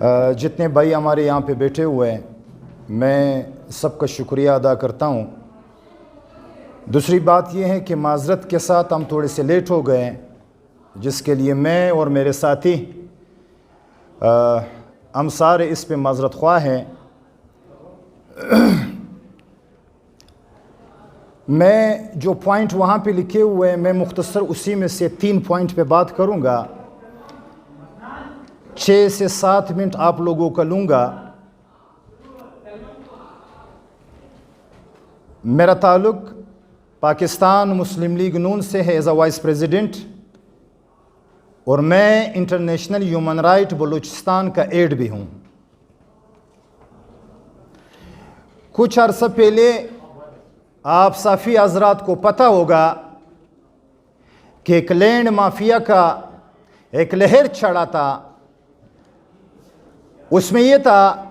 जितने भाई हमारे यहाँ पे बैठे हुए हैं, मैं सबका शुक्रिया अदा करता हूँ। दूसरी बात यह है कि माज़रत के साथ हम थोड़े से लेट हो गए हैं, जिसके लिए मैं और मेरे साथी हम सारे इस पे माज़रत ख्वाह हैं। मैं जो पॉइंट वहाँ पे लिखे हुए हैं, मैं मुख्तसर उसी में से 3 पॉइंट पे बात करूँगा। 6 से 7 मिनट आप लोगों का लूँगा। मेरा ताल्लुक़ पाकिस्तान मुस्लिम लीग नून से है एज़ अ वाइस प्रेसिडेंट, और मैं इंटरनेशनल ह्यूमन राइट बलूचिस्तान का एड भी हूँ। कुछ अर्सा पहले आप साफ़ी हज़रात को पता होगा कि एक लैंड माफिया का एक लहर चढ़ा था। उसमें यह था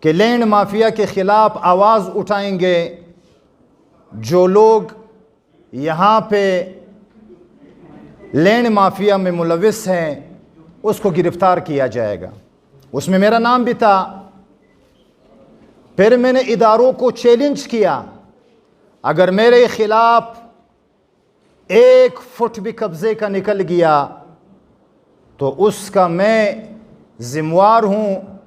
कि लैंड माफिया के ख़िलाफ़ आवाज़ उठाएंगे जो लोग यहाँ पे लैंड माफिया में मुलविस हैं, उसको गिरफ़्तार किया जाएगा। उसमें मेरा नाम भी था। फिर मैंने इदारों को चैलेंज किया, अगर मेरे ख़िलाफ़ 1 फुट भी कब्ज़े का निकल गया तो उसका मैं ज़िम्मेवार हूँ।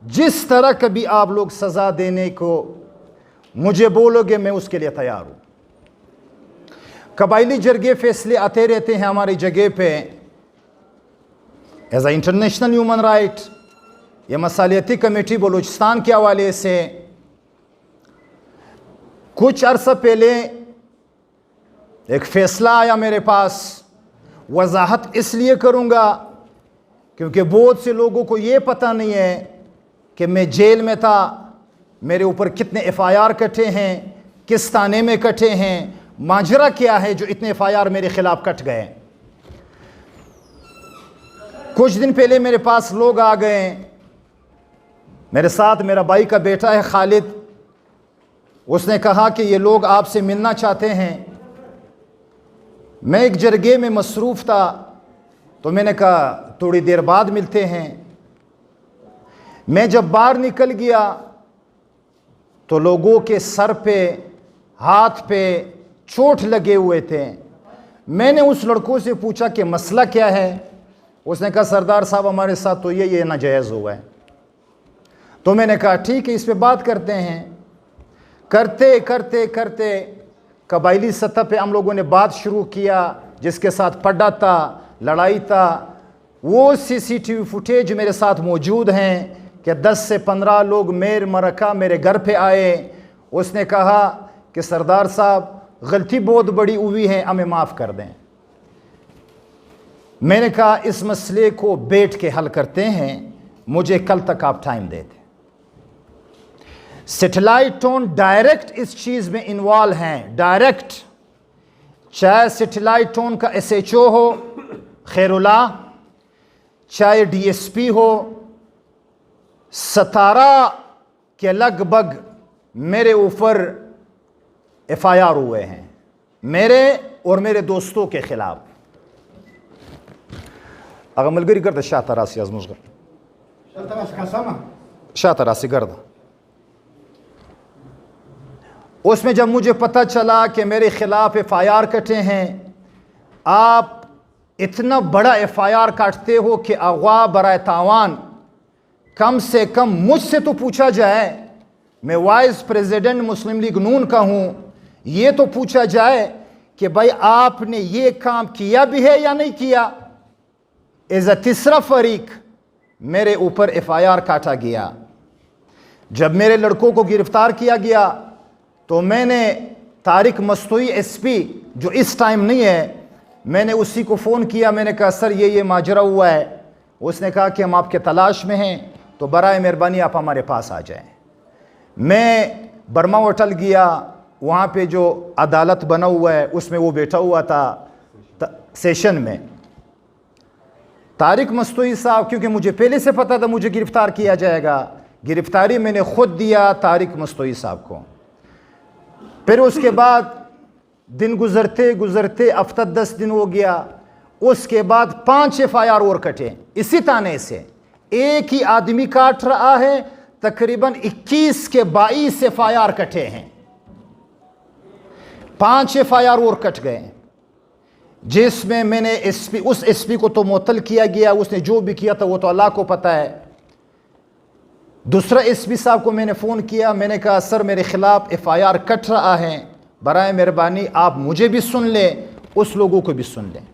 जिस तरह कभी आप लोग सज़ा देने को मुझे बोलोगे, मैं उसके लिए तैयार हूँ। कबायली जरगे फैसले आते रहते हैं हमारी जगह पे as a international human right या मसालियती कमेटी बलूचिस्तान के हवाले से। कुछ अर्सा पहले एक फ़ैसला आया मेरे पास। वजाहत इसलिए करूँगा क्योंकि बहुत से लोगों को ये पता नहीं है कि मैं जेल में था, मेरे ऊपर कितने FIR कटे हैं, किस थाने में कटे हैं, माजरा क्या है जो इतने FIR मेरे ख़िलाफ़ कट गए। कुछ दिन पहले मेरे पास लोग आ गए, मेरे साथ मेरा भाई का बेटा है खालिद। उसने कहा कि ये लोग आपसे मिलना चाहते हैं। मैं एक जरगे में मसरूफ़ था तो मैंने कहा थोड़ी देर बाद मिलते हैं। मैं जब बाहर निकल गया तो लोगों के सर पे, हाथ पे चोट लगे हुए थे। मैंने उस लड़कों से पूछा कि मसला क्या है। उसने कहा सरदार साहब हमारे साथ तो ये नाजायज़ हुआ है। तो मैंने कहा ठीक है, इस पे बात करते हैं। करते करते करते कबायली सतह पे हम लोगों ने बात शुरू किया, जिसके साथ पड्डा था, लड़ाई था। वो CCTV फुटेज मेरे साथ मौजूद हैं कि 10 से 15 लोग मेर मरका मेरे घर पे आए। उसने कहा कि सरदार साहब गलती बहुत बड़ी हुई है, हमें माफ़ कर दें। मैंने कहा इस मसले को बैठ के हल करते हैं, मुझे कल तक आप टाइम देते। सैटेलाइट टोन डायरेक्ट इस चीज़ में इन्वॉल्व हैं, डायरेक्ट। चाहे सैटेलाइट टोन का SHO हो खैरुल्लाह, चाहे DSP हो, 17 के लगभग मेरे ऊपर FIR हुए हैं, मेरे और मेरे दोस्तों के ख़िलाफ़। अगर मलगरी गर्द शातरासी आजमुज़ शातरासी गर्द। उसमें जब मुझे पता चला कि मेरे ख़िलाफ़ FIR कटे हैं, आप इतना बड़ा FIR काटते हो कि अगवा बराए तावान, कम से कम मुझसे तो पूछा जाए। मैं वाइस प्रेसिडेंट मुस्लिम लीग नून का हूँ, ये तो पूछा जाए कि भाई आपने ये काम किया भी है या नहीं किया। एज अ तीसरा फरीक मेरे ऊपर FIR काटा गया। जब मेरे लड़कों को गिरफ्तार किया गया तो मैंने तारिक मस्तूई SP, जो इस टाइम नहीं है, मैंने उसी को फ़ोन किया। मैंने कहा सर ये माजरा हुआ है। उसने कहा कि हम आपके तलाश में हैं, तो बराए मेहरबानी आप हमारे पास आ जाएं। मैं बर्मा होटल गया, वहाँ पे जो अदालत बना हुआ है उसमें वो बैठा हुआ था सेशन में। तारिक मस्तूई साहब, क्योंकि मुझे पहले से पता था मुझे गिरफ़्तार किया जाएगा, गिरफ़्तारी मैंने ख़ुद दिया तारिक मस्तूई साहब को। फिर उसके बाद दिन गुज़रते गुज़रते हफ्ता 10 दिन हो गया। उसके बाद 5 FIR और कटे इसी ताने से, एक ही आदमी काट रहा है, तकरीबन 21 के 22 FIR कटे हैं, 5 FIR और कट गए, जिसमें मैंने उस एसपी को तो मुअत्तल किया गया, उसने जो भी किया था वो तो अल्लाह को पता है। दूसरा एसपी साहब को मैंने फ़ोन किया, मैंने कहा सर मेरे ख़िलाफ़ FIR कट रहा है, बराए मेहरबानी आप मुझे भी सुन लें, उस लोगों को भी सुन लें।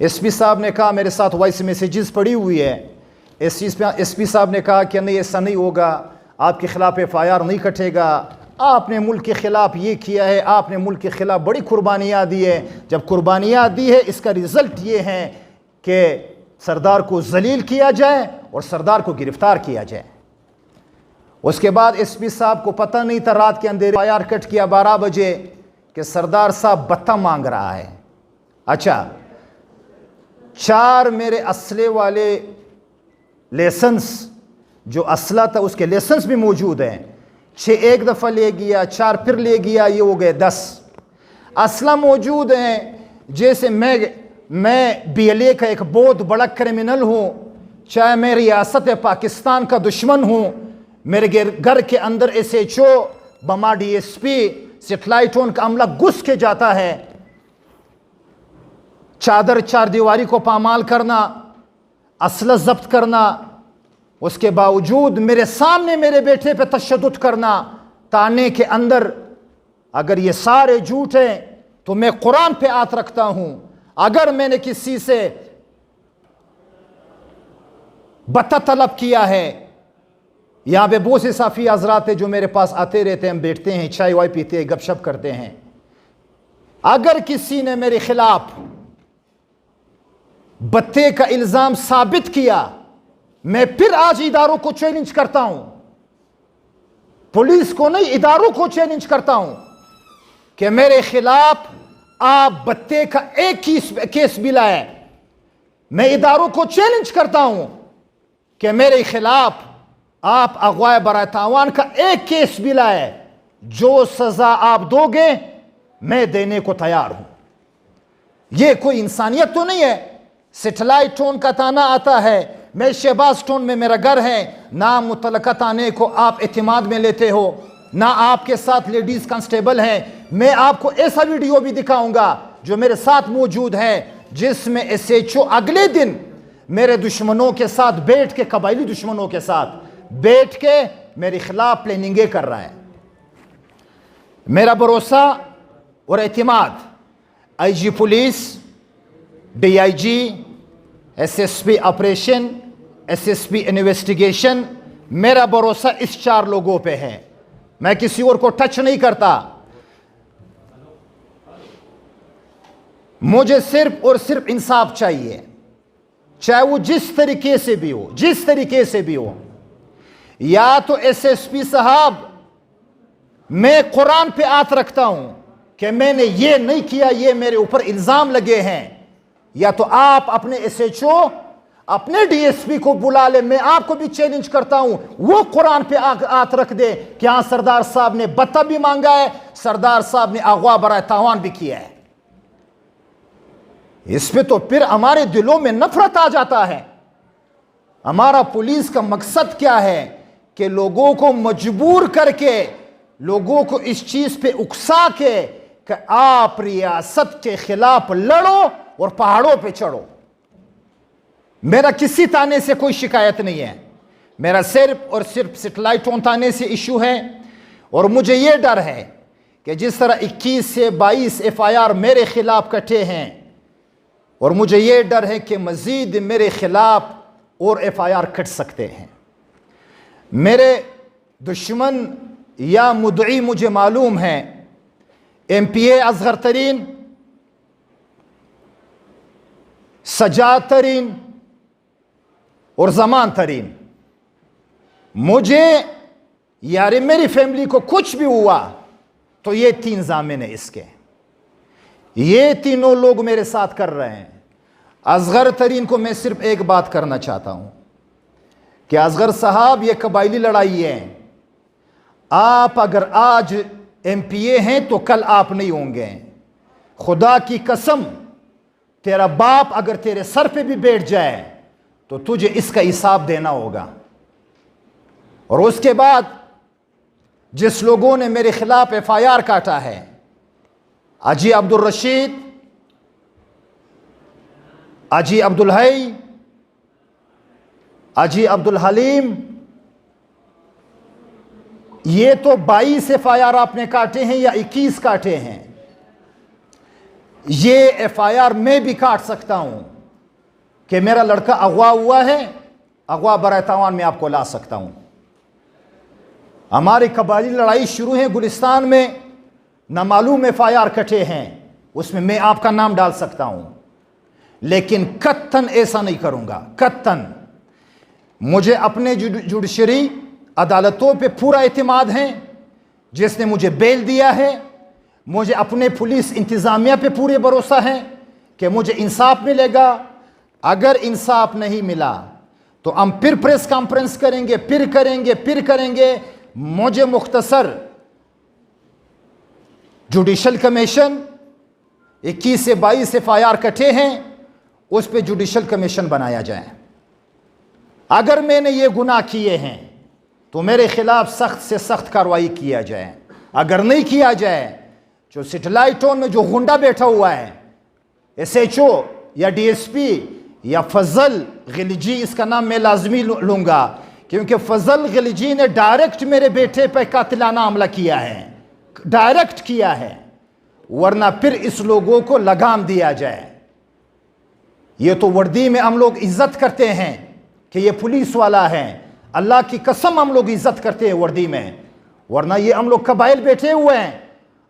एसपी साहब ने कहा मेरे साथ वॉइस मैसेजेस पड़ी हुई है। एसपी साहब ने कहा कि नहीं ऐसा नहीं होगा, आपके ख़िलाफ़ FIR नहीं कटेगा, आपने मुल्क के ख़िलाफ़ ये किया है, आपने मुल्क के ख़िलाफ़ बड़ी कुर्बानियाँ दी है, जब कुर्बानियाँ दी है इसका रिज़ल्ट ये है कि सरदार को जलील किया जाए और सरदार को गिरफ़्तार किया जाए। उसके बाद एसपी साहब को पता नहीं था, रात के अंधेरे FIR कट किया 12 बजे कि सरदार साहब भत्ता मांग रहा है। अच्छा, 4 मेरे असले वाले लेसेंस, जो असला था उसके लेसेंस भी मौजूद हैं, 6 एक दफ़ा ले गया, 4 फिर ले गया, ये हो गए 10 असला मौजूद हैं। जैसे मैं BLA का एक बहुत बड़ा क्रिमिनल हूँ, चाहे मैं रियासत पाकिस्तान का दुश्मन हूँ, मेरे घर के अंदर SHO बमा DSP सेटेलाइट का अमला घुस के जाता है, चादर चार दीवारी को पामाल करना, असला जब्त करना, उसके बावजूद मेरे सामने मेरे बेटे पे तशद्दुद करना ताने के अंदर। अगर ये सारे झूठ हैं तो मैं कुरान पे आत रखता हूं, अगर मैंने किसी से बता तलब किया है, यहां पे बहुत से साफी हजरात हैं जो मेरे पास आते रहते हैं, हम बैठते हैं, चाय वाय पीते हैं, गपशप करते हैं। अगर किसी ने मेरे खिलाफ बत्ते का इल्जाम साबित किया, मैं फिर आज इदारों को चैलेंज करता हूं, पुलिस को नहीं इदारों को चैलेंज करता हूं कि मेरे खिलाफ आप बत्ते का एक केस भी लाए। मैं इदारों को चैलेंज करता हूं कि मेरे खिलाफ आप अगवा बराए तावान का एक केस भी लाए, जो सजा आप दोगे मैं देने को तैयार हूं। यह कोई इंसानियत तो नहीं है। सेटेलाइट टोन का ताना आता है, मैं शहबाज टोन में मेरा घर है, ना मुतलका ताने को आप एतमाद में लेते हो, ना आपके साथ लेडीज कांस्टेबल हैं। मैं आपको ऐसा वीडियो भी दिखाऊंगा जो मेरे साथ मौजूद है, जिसमें SHO अगले दिन मेरे दुश्मनों के साथ बैठ के, कबायली दुश्मनों के साथ बैठ के मेरे खिलाफ प्लानिंगें कर रहा है। मेरा भरोसा और एतमाद IG police, DIG, SSP operation, SSP investigation, मेरा भरोसा इस 4 लोगों पे है। मैं किसी और को टच नहीं करता। मुझे सिर्फ और सिर्फ इंसाफ चाहिए, चाहे वो जिस तरीके से भी हो, जिस तरीके से भी हो। या तो SSP साहब, मैं कुरान पे आत रखता हूं कि मैंने ये नहीं किया, ये मेरे ऊपर इल्जाम लगे हैं, या तो आप अपने SHO, अपने DSP को बुला ले, मैं आपको भी चैलेंज करता हूं, वो कुरान पे आत रख दे कि हाँ सरदार साहब ने बत्ता भी मांगा है, सरदार साहब ने अगवा बराए तावान भी किया है। इस पे तो फिर हमारे दिलों में नफरत आ जाता है। हमारा पुलिस का मकसद क्या है कि लोगों को मजबूर करके, लोगों को इस चीज पे उकसा के कि आप रियासत के खिलाफ लड़ो और पहाड़ों पे चढ़ो। मेरा किसी ताने से कोई शिकायत नहीं है, मेरा सिर्फ और सिर्फ सेटेलाइट टोन ताने से इशू है। और मुझे यह डर है कि जिस तरह 21 से 22 FIR मेरे खिलाफ कटे हैं, और मुझे यह डर है कि मजीद मेरे खिलाफ और FIR कट सकते हैं। मेरे दुश्मन या मुद्दई मुझे मालूम है, MPA असगर तरीन, सजाद तरीन और जमान तरीन। मुझे यार मेरी फैमिली को कुछ भी हुआ तो ये 3 जामिन है इसके, ये तीनों लोग मेरे साथ कर रहे हैं। असगर तरीन को मैं सिर्फ एक बात करना चाहता हूं कि असगर साहब, ये कबायली लड़ाई है। आप अगर आज MPA हैं तो कल आप नहीं होंगे। खुदा की कसम, तेरा बाप अगर तेरे सर पे भी बैठ जाए तो तुझे इसका हिसाब देना होगा। और उसके बाद जिस लोगों ने मेरे खिलाफ FIR काटा है, अजी अब्दुल रशीद, अजी अब्दुल हई, अजी अब्दुल हलीम, ये तो 22 FIR आपने काटे हैं या 21 काटे हैं। ये FIR मैं भी काट सकता हूं कि मेरा लड़का अगवा हुआ है, अगवा बराए तावान में आपको ला सकता हूं। हमारी कबायली लड़ाई शुरू है गुलिस्तान में, नामालूम FIR कटे हैं, उसमें मैं आपका नाम डाल सकता हूं, लेकिन कत्तन ऐसा नहीं करूंगा। कत्तन मुझे अपने जुडिशरी अदालतों पे पूरा एतमाद है, जिसने मुझे बेल दिया है। मुझे अपने पुलिस इंतज़ामिया पे पूरे भरोसा है कि मुझे इंसाफ मिलेगा। अगर इंसाफ नहीं मिला तो हम फिर प्रेस कॉन्फ्रेंस करेंगे, फिर करेंगे। मुझे मुख्तसर जुडिशल कमीशन 21 से 22 FIR कटे हैं, उस पे जुडिशल कमीशन बनाया जाए। अगर मैंने ये गुनाह किए हैं तो मेरे खिलाफ सख्त से सख्त कार्रवाई किया जाए। अगर नहीं किया जाए, जो सेटेलाइट टाउन में जो गुंडा बैठा हुआ है, SHO या DSP या फजल गिलजी, इसका नाम मैं लाजमी लूंगा, क्योंकि फजल गिलजी ने डायरेक्ट मेरे बेटे पर कातिलाना हमला किया है, डायरेक्ट किया है। वरना फिर इस लोगों को लगाम दिया जाए। ये तो वर्दी में हम लोग इज्जत करते हैं कि ये पुलिस वाला है, अल्लाह की कसम हम लोग इज्जत करते हैं वर्दी में, वरना ये हम लोग कबाइल बैठे हुए हैं।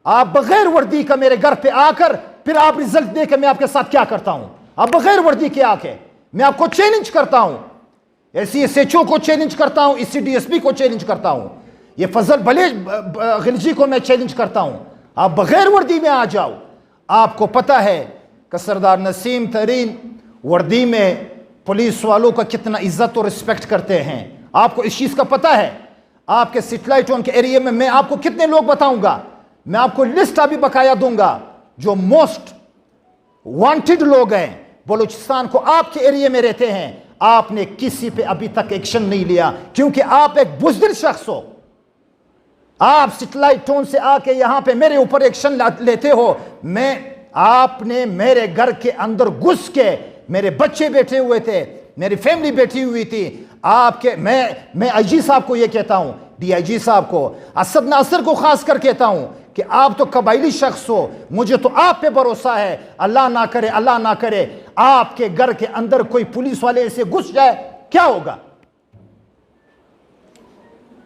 आप बगैर वर्दी का मेरे घर पे आकर फिर आप रिजल्ट दे के मैं आपके साथ क्या करता हूं? आप बगैर वर्दी के आके मैं आपको चैलेंज करता हूं, ऐसी SHO को चैलेंज करता हूं, इसी DSP को चैलेंज करता हूं, ये फजल भले गिलजी को मैं चैलेंज करता हूं। आप बगैर वर्दी में आ जाओ। आपको पता है कि सरदार नसीम तरीन वर्दी में पुलिस वालों का कितना इज्जत और रिस्पेक्ट करते हैं। आपको इस चीज़ का पता है। आपके सेटेलाइट टाउन के एरिया में मैं आपको कितने लोग बताऊंगा, मैं आपको लिस्ट अभी बकाया दूंगा, जो मोस्ट वांटेड लोग हैं बलूचिस्तान को, आपके एरिया में रहते हैं। आपने किसी पे अभी तक एक्शन नहीं लिया, क्योंकि आप एक बुज़दिल शख्स हो। आप सेटेलाइट टाउन से आके यहां पे मेरे ऊपर एक्शन लेते हो। आपने मेरे घर के अंदर घुस के, मेरे बच्चे बैठे हुए थे, मेरी फैमिली बैठी हुई थी, आपके मैं IG साहब को यह कहता हूं, DIG साहब को, असद नासिर को खास कर कहता हूं कि आप तो कबायली शख्स हो, मुझे तो आप पे भरोसा है। अल्लाह ना करे आपके घर के अंदर कोई पुलिस वाले ऐसे घुस जाए, क्या होगा?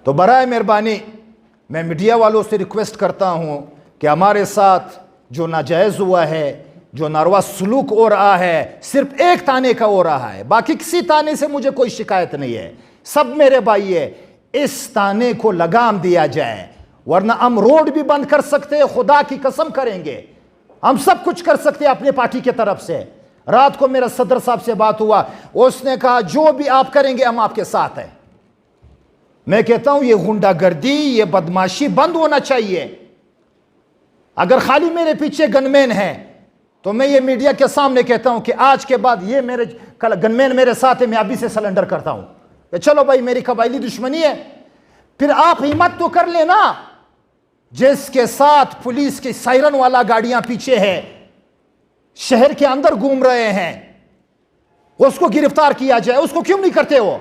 तो बराए मेहरबानी मैं मीडिया वालों से रिक्वेस्ट करता हूं कि हमारे साथ जो नाजायज हुआ है, जो नारवा सलूक हो रहा है, सिर्फ एक ताने का हो रहा है, बाकी किसी ताने से मुझे कोई शिकायत नहीं है। सब मेरे भाई है, इस ताने को लगाम दिया जाए, वरना हम रोड भी बंद कर सकते हैं, खुदा की कसम करेंगे। हम सब कुछ कर सकते हैं अपने पार्टी की तरफ से। रात को मेरा सदर साहब से बात हुआ, उसने कहा जो भी आप करेंगे हम आपके साथ हैं। मैं कहता हूं ये गुंडागर्दी, ये बदमाशी बंद होना चाहिए। अगर खाली मेरे पीछे गनमैन है तो मैं ये मीडिया के सामने कहता हूं कि आज के बाद ये मेरे गनमैन मेरे साथ है, मैं अभी से सरेंडर करता हूं कि चलो भाई मेरी कबायली दुश्मनी है। फिर आप हिम्मत तो कर लेना, जिसके साथ पुलिस की सायरन वाला गाड़ियां पीछे है, शहर के अंदर घूम रहे हैं, उसको गिरफ्तार किया जाए। उसको क्यों नहीं करते हो?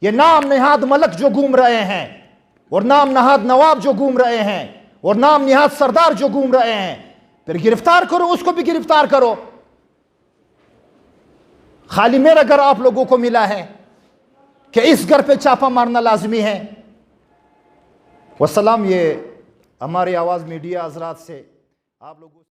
ये नाम नहाद मलक जो घूम रहे हैं, और नाम नहाद नवाब जो घूम रहे हैं, और नाम नहाद सरदार जो घूम रहे हैं, फिर गिरफ्तार करो, उसको भी गिरफ्तार करो। खाली मेरा घर आप लोगों को मिला है कि इस घर पे छापा मारना लाजमी है। वसलाम। ये हमारी आवाज मीडिया हजरात से आप लोगों